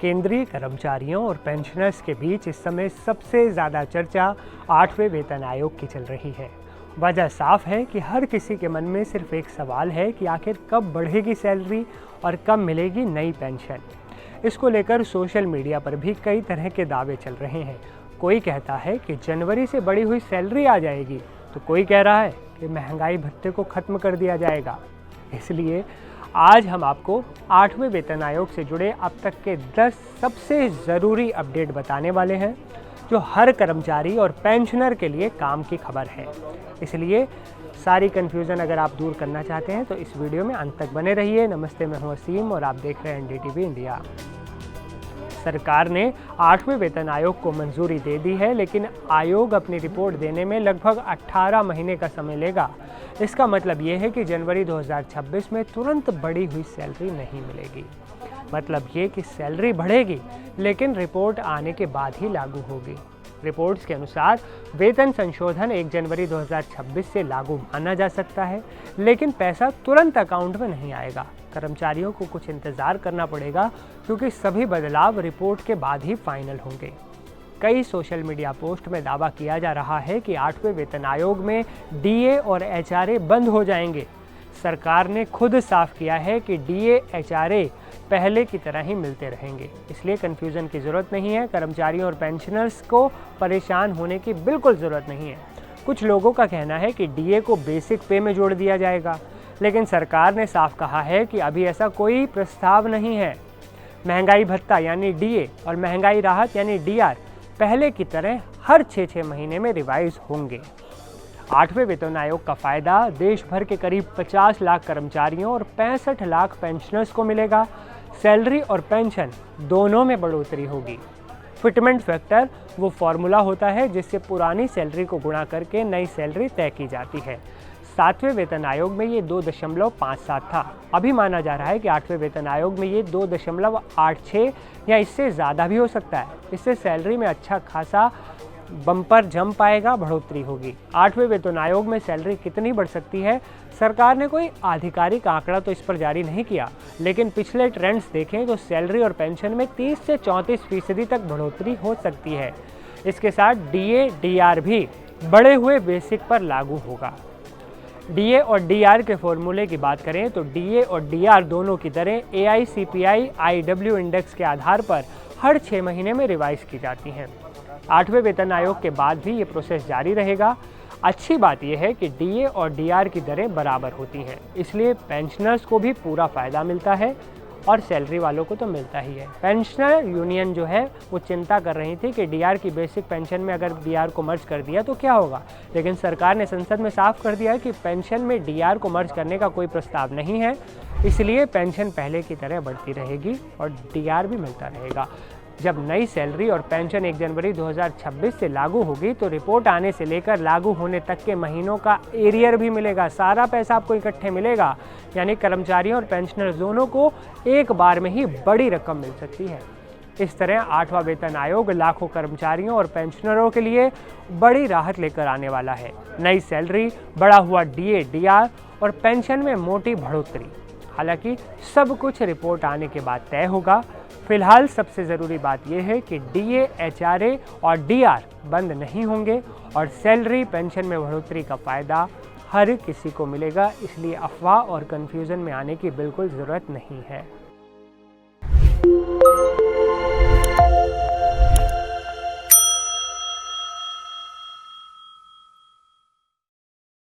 केंद्रीय कर्मचारियों और पेंशनर्स के बीच इस समय सबसे ज़्यादा चर्चा 8वें वेतन आयोग की चल रही है। वजह साफ है कि हर किसी के मन में सिर्फ एक सवाल है कि आखिर कब बढ़ेगी सैलरी और कब मिलेगी नई पेंशन। इसको लेकर सोशल मीडिया पर भी कई तरह के दावे चल रहे हैं। कोई कहता है कि जनवरी से बढ़ी हुई सैलरी आ जाएगी, तो कोई कह रहा है कि महंगाई भत्ते को ख़त्म कर दिया जाएगा। इसलिए आज हम आपको 8वें वेतन आयोग से जुड़े अब तक के 10 सबसे ज़रूरी अपडेट बताने वाले हैं, जो हर कर्मचारी और पेंशनर के लिए काम की खबर है। इसलिए सारी कन्फ्यूज़न अगर आप दूर करना चाहते हैं तो इस वीडियो में अंत तक बने रहिए। नमस्ते, मैं हूं असीम और आप देख रहे हैं NDTV इंडिया। सरकार ने 8वें वेतन आयोग को मंजूरी दे दी है, लेकिन आयोग अपनी रिपोर्ट देने में लगभग 18 महीने का समय लेगा। इसका मतलब ये है कि जनवरी 2026 में तुरंत बढ़ी हुई सैलरी नहीं मिलेगी। मतलब ये कि सैलरी बढ़ेगी, लेकिन रिपोर्ट आने के बाद ही लागू होगी। रिपोर्ट्स के अनुसार वेतन संशोधन 1 जनवरी 2026 से लागू माना जा सकता है, लेकिन पैसा तुरंत अकाउंट में नहीं आएगा। कर्मचारियों को कुछ इंतज़ार करना पड़ेगा, क्योंकि सभी बदलाव रिपोर्ट के बाद ही फाइनल होंगे। कई सोशल मीडिया पोस्ट में दावा किया जा रहा है कि 8वें वेतन आयोग में DA और HRA बंद हो जाएंगे। सरकार ने खुद साफ किया है कि DA HRA पहले की तरह ही मिलते रहेंगे, इसलिए कन्फ्यूज़न की ज़रूरत नहीं है। कर्मचारियों और पेंशनर्स को परेशान होने की बिल्कुल ज़रूरत नहीं है। कुछ लोगों का कहना है कि DA को बेसिक पे में जोड़ दिया जाएगा, लेकिन सरकार ने साफ कहा है कि अभी ऐसा कोई प्रस्ताव नहीं है। महंगाई भत्ता यानी DA और महंगाई राहत यानी DR पहले की तरह हर 6-6 महीने में रिवाइज होंगे। 8वें वेतन आयोग का फ़ायदा देश भर के करीब 50 लाख कर्मचारियों और 65 लाख पेंशनर्स को मिलेगा। सैलरी और पेंशन दोनों में बढ़ोतरी होगी। फिटमेंट फैक्टर वो फॉर्मूला होता है जिससे पुरानी सैलरी को गुणा करके नई सैलरी तय की जाती है। 7वें वेतन आयोग में ये 2.57 था। अभी माना जा रहा है कि 8वें वेतन आयोग में ये 2.86 या इससे ज़्यादा भी हो सकता है। इससे सैलरी में अच्छा खासा बम्पर जंप आएगा, बढ़ोतरी होगी। 8वें वेतन आयोग में सैलरी कितनी बढ़ सकती है, सरकार ने कोई आधिकारिक आंकड़ा तो इस पर जारी नहीं किया, लेकिन पिछले ट्रेंड्स देखें तो सैलरी और पेंशन में 30 से 34% तक बढ़ोतरी हो सकती है। इसके साथ DA DR भी बढ़े हुए बेसिक पर लागू होगा। DA और DR के फॉर्मूले की बात करें तो DA और DR दोनों की दरें AICPI IW इंडेक्स के आधार पर हर 6 महीने में रिवाइज की जाती हैं। 8वें वेतन आयोग के बाद भी ये प्रोसेस जारी रहेगा। अच्छी बात यह है कि DA और DR की दरें बराबर होती हैं, इसलिए पेंशनर्स को भी पूरा फ़ायदा मिलता है और सैलरी वालों को तो मिलता ही है। पेंशनर यूनियन जो है वो चिंता कर रही थी कि DR की बेसिक पेंशन में अगर DR को मर्ज कर दिया तो क्या होगा, लेकिन सरकार ने संसद में साफ कर दिया है कि पेंशन में DR को मर्ज करने का कोई प्रस्ताव नहीं है। इसलिए पेंशन पहले की तरह बढ़ती रहेगी और DR भी मिलता रहेगा। जब नई सैलरी और पेंशन 1 जनवरी 2026 से लागू होगी तो रिपोर्ट आने से लेकर लागू होने तक के महीनों का एरियर भी मिलेगा। सारा पैसा आपको इकट्ठे मिलेगा, यानी कर्मचारियों और पेंशनर दोनों को एक बार में ही बड़ी रकम मिल सकती है। इस तरह 8वां वेतन आयोग लाखों कर्मचारियों और पेंशनरों के लिए बड़ी राहत लेकर आने वाला है। नई सैलरी, बढ़ा हुआ DA DR और पेंशन में मोटी बढ़ोतरी। हालांकि सब कुछ रिपोर्ट आने के बाद तय होगा। फिलहाल सबसे ज़रूरी बात यह है कि DA HRA और DR बंद नहीं होंगे और सैलरी पेंशन में बढ़ोतरी का फ़ायदा हर किसी को मिलेगा। इसलिए अफवाह और कन्फ्यूज़न में आने की बिल्कुल ज़रूरत नहीं है।